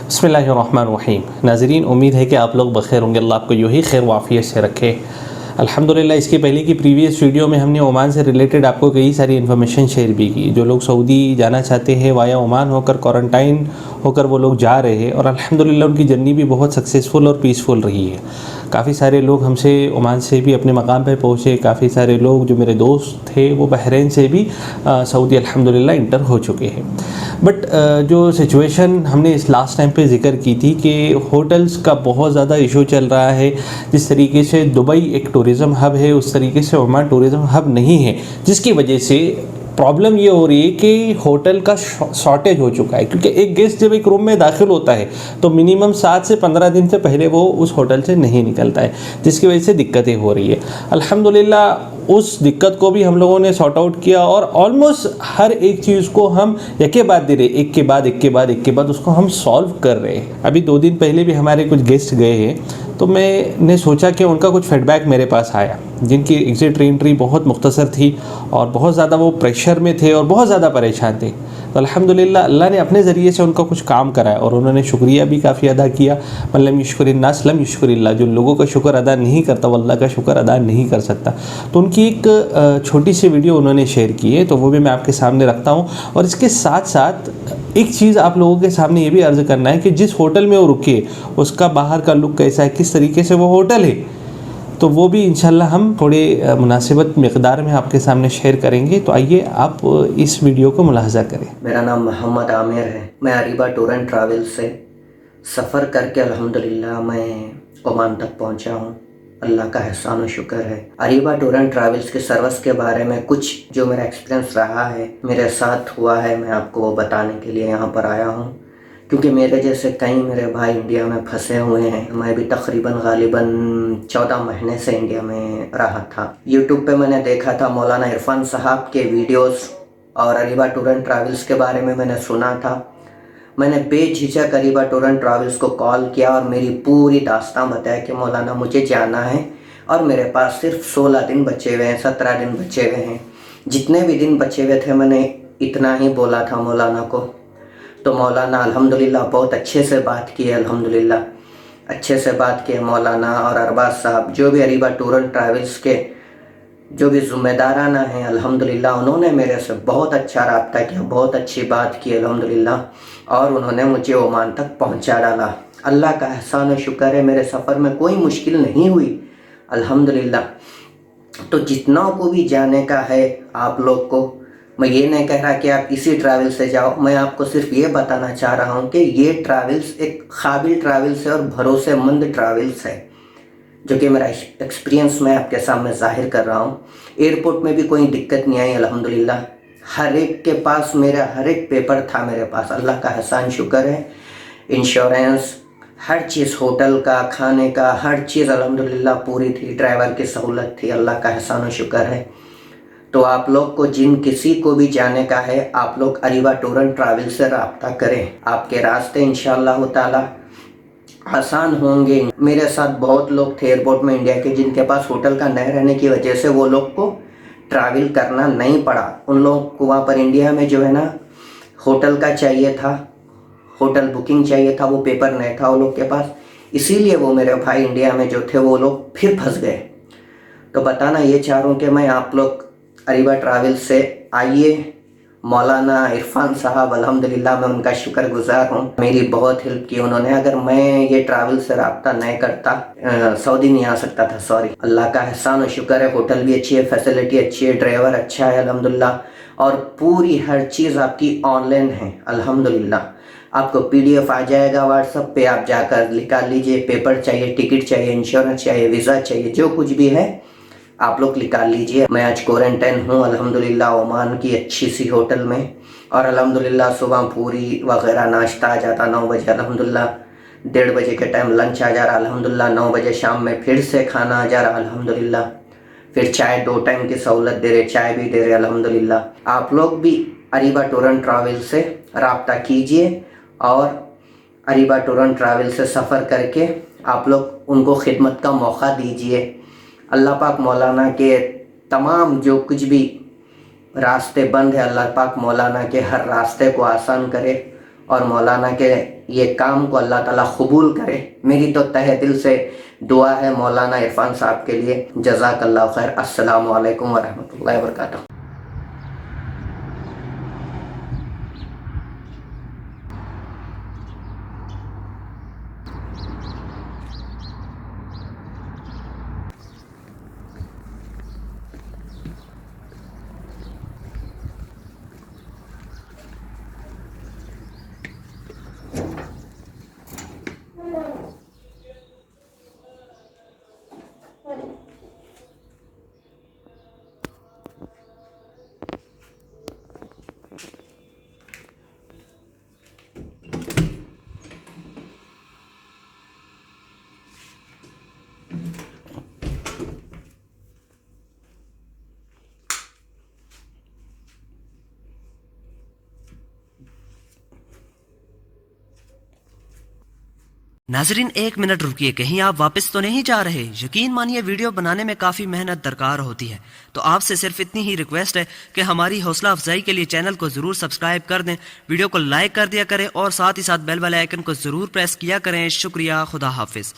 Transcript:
बिस्मिल्लाहिर्रहमानिर्रहीम। नाज़रीन, उम्मीद है कि आप लोग बखैर होंगे। अल्लाह आपको यूँ ही खैर वाफ़ियत से रखे। अल्हम्दुलिल्लाह, इसके पहले की प्रीवियस वीडियो में हमने ओमान से रिलेटेड आपको कई सारी इन्फॉर्मेशन शेयर भी की। जो लोग सऊदी जाना चाहते हैं वाया ओमान होकर क्वारंटाइन होकर वो लोग जा रहे हैं और अल्हम्दुलिल्लाह उनकी जर्नी भी बहुत सक्सेसफुल और पीसफुल रही है। काफ़ी सारे लोग हमसे ओमान से भी अपने मकाम पर पहुँचे। काफ़ी सारे लोग जो मेरे दोस्त थे वो बहरीन से भी सऊदी अल्हम्दुलिल्लाह इंटर हो चुके हैं। बट जो सिचुएशन हमने इस लास्ट टाइम पे ज़िक्र की थी कि होटल्स का बहुत ज़्यादा इशू चल रहा है। जिस तरीके से दुबई एक टूरिज़म हब है, उस तरीके से ओमान टूरिज़म हब नहीं है, जिसकी वजह से प्रॉब्लम ये हो रही है कि होटल का शॉर्टेज हो चुका है। क्योंकि एक गेस्ट जब एक रूम में दाखिल होता है तो मिनिमम 7 से 15 दिन से पहले वो उस होटल से नहीं निकलता है, जिसकी वजह से दिक्कतें हो रही है। अल्हम्दुलिल्लाह उस दिक्कत को भी हम लोगों ने सॉर्ट आउट किया और ऑलमोस्ट हर एक चीज़ को हम एक के बाद एक के बाद उसको हम सॉल्व कर रहे हैं। अभी 2 दिन पहले भी हमारे कुछ गेस्ट गए हैं, तो मैंने सोचा कि उनका कुछ फीडबैक मेरे पास आया, जिनकी एग्ज़िट री एंट्री बहुत मुख्तसर थी और बहुत ज़्यादा वो प्रेशर में थे और बहुत ज़्यादा परेशान थे। तो अल्हम्दुलिल्लाह अल्लाह ने अपने ज़रिए से उनका कुछ काम कराया और उन्होंने शुक्रिया भी काफ़ी अदा किया। मल्लम युश्कुरिन्नास लम युश्कुरिल्लाह, जो लोगों का शुक्र अदा नहीं करता वो अल्लाह का शुक्र अदा नहीं कर सकता। तो उनकी एक छोटी सी वीडियो उन्होंने शेयर की है, तो वो भी मैं आपके सामने रखता हूँ। और इसके साथ साथ एक चीज़ आप लोगों के सामने ये भी अर्ज़ करना है कि जिस होटल में वो रुके उसका बाहर का लुक कैसा है, किस तरीके से वो होटल है, तो वो भी इंशाल्लाह हम थोड़े मुनासिबत मिक़दार में आपके सामने शेयर करेंगे। तो आइए आप इस वीडियो को मुलाहज़ा करें। मेरा नाम मोहम्मद आमिर है। मैं अरीबा टूर एंड ट्रैवल से सफ़र करके अल्हम्दुलिल्लाह मैं ओमान तक पहुंचा हूं। अल्लाह का एहसान और शुक्र है। अरीबा टूर एंड ट्रैवल्स के सर्विस के बारे में कुछ जो मेरा एक्सपीरियंस रहा है, मेरे साथ हुआ है, मैं आपको वो बताने के लिए यहाँ पर आया हूँ। क्योंकि मेरे जैसे कई मेरे भाई इंडिया में फंसे हुए हैं। मैं भी तकरीबन गालिबन 14 महीने से इंडिया में रहा था। यूट्यूब पे मैंने देखा था मौलाना इरफान साहब के वीडियोस और अरीबा टूर एंड ट्रैवल्स के बारे में मैंने सुना था। मैंने बेझिझक अरीबा टूर एंड ट्रैवल्स को कॉल किया और मेरी पूरी दास्तान बताया कि मौलाना मुझे जाना है और मेरे पास सिर्फ 16 दिन बचे हुए हैं, 17 दिन बचे हुए हैं। जितने भी दिन बचे हुए थे मैंने इतना ही बोला था मौलाना को। तो मौलाना अल्हम्दुलिल्लाह बहुत अच्छे से बात की, अल्हम्दुलिल्लाह अच्छे से बात की मौलाना और अरबाज साहब, जो भी अरीबा टूर एंड ट्रैवल्स के जो भी ज़िम्मेदाराना हैं, अल्हम्दुलिल्लाह उन्होंने मेरे से बहुत अच्छा रब्ता किया, बहुत अच्छी बात की अल्हम्दुलिल्लाह, और उन्होंने मुझे ओमान तक पहुंचा डाला। अल्लाह का एहसान और शुक्र है, मेरे सफ़र में कोई मुश्किल नहीं हुई अल्हम्दुलिल्लाह। तो जितना को भी जाने का है आप लोग को, मैं ये नहीं कह रहा कि आप इसी ट्रैवल से जाओ, मैं आपको सिर्फ ये बताना चाह रहा हूँ कि ये ट्रैवल्स एक काबिल ट्रैवल्स है और भरोसेमंद ट्रैवल्स है, जो कि मेरा एक्सपीरियंस मैं आपके सामने जाहिर कर रहा हूँ। एयरपोर्ट में भी कोई दिक्कत नहीं आई अल्हम्दुलिल्लाह। हर एक के पास मेरा हर एक पेपर था मेरे पास, अल्लाह का एहसान शुक्र है। इंश्योरेंस, हर चीज़, होटल का, खाने का, हर चीज़ अल्हम्दुलिल्लाह पूरी थी। ड्राइवर की सहूलत थी, अल्लाह का एहसान और शुक्र है। तो आप लोग को जिन किसी को भी जाने का है, आप लोग अरीबा टूर एंड ट्रैवल से रब्ता करें। आपके रास्ते इंशाअल्लाह ताला आसान होंगे। मेरे साथ बहुत लोग थे एयरपोर्ट में इंडिया के, जिनके पास होटल का न रहने की वजह से वो लोग को ट्रैवल करना नहीं पड़ा। उन लोगों को वहाँ पर इंडिया में जो है ना होटल का चाहिए था, होटल बुकिंग चाहिए था, वो पेपर नहीं था वो लोग के पास, इसीलिए वो मेरे भाई इंडिया में जो थे वो लोग फिर फंस गए। तो बताना ये चाह रहा हूँ कि मैं आप लोग अरीबा ट्रैवल से आइए। मौलाना इरफान साहब अल्हम्दुलिल्लाह मैं उनका शुक्रगुजार हूँ, मेरी बहुत हेल्प की उन्होंने। अगर मैं ये ट्रैवल से रब्ता नहीं करता सऊदी नहीं आ सकता था, सॉरी। अल्लाह का एहसान और शुक्र है, होटल भी अच्छी है, फैसिलिटी अच्छी है, ड्राइवर अच्छा है अल्हम्दुलिल्लाह, और पूरी हर चीज़ आपकी ऑनलाइन है अल्हम्दुलिल्लाह। आपको PDF आ जाएगा व्हाट्सएप पे, आप जाकर निकाल लीजिए। पेपर चाहिए, टिकट चाहिए, इंश्योरेंस चाहिए, वीज़ा चाहिए, जो कुछ भी है आप लोग निकाल लीजिए। मैं आज क्वारंटाइन हूँ अल्हम्दुलिल्लाह ओमान की अच्छी सी होटल में, और अल्हम्दुलिल्लाह सुबह पूरी वगैरह नाश्ता आ जाता 9 बजे अल्हम्दुलिल्लाह, 1:30 बजे के टाइम लंच आ जा रहा अल्हम्दुलिल्लाह, 9 बजे शाम में फिर से खाना आ जा रहा अल्हम्दुलिल्लाह, फिर चाय 2 टाइम की सहूलत दे रहे, चाय भी दे रहे अल्हम्दुलिल्लाह। आप लोग भी अरीबा टूर एंड ट्रैवल से रब्ता कीजिए और अरीबा टूर एंड ट्रैवल से सफ़र करके आप लोग उनको खिदमत का मौका दीजिए। अल्लाह पाक मौलाना के तमाम जो कुछ भी रास्ते बंद है, अल्लाह पाक मौलाना के हर रास्ते को आसान करे और मौलाना के ये काम को अल्लाह ताला कबूल करे। मेरी तो तहे दिल से दुआ है मौलाना इरफान साहब के लिए। जज़ाकल्लाह खैर। अस्सलामु अलैकुम वरहमतुल्लाहि वबरकातुहू। नाजरीन, 1 मिनट रुकिए, कहीं आप वापस तो नहीं जा रहे। यकीन मानिए वीडियो बनाने में काफ़ी मेहनत दरकार होती है, तो आपसे सिर्फ इतनी ही रिक्वेस्ट है कि हमारी हौसला अफजाई के लिए चैनल को ज़रूर सब्सक्राइब कर दें, वीडियो को लाइक कर दिया करें और साथ ही साथ बेल वाले आइकन को ज़रूर प्रेस किया करें। शुक्रिया, खुदा हाफिज़।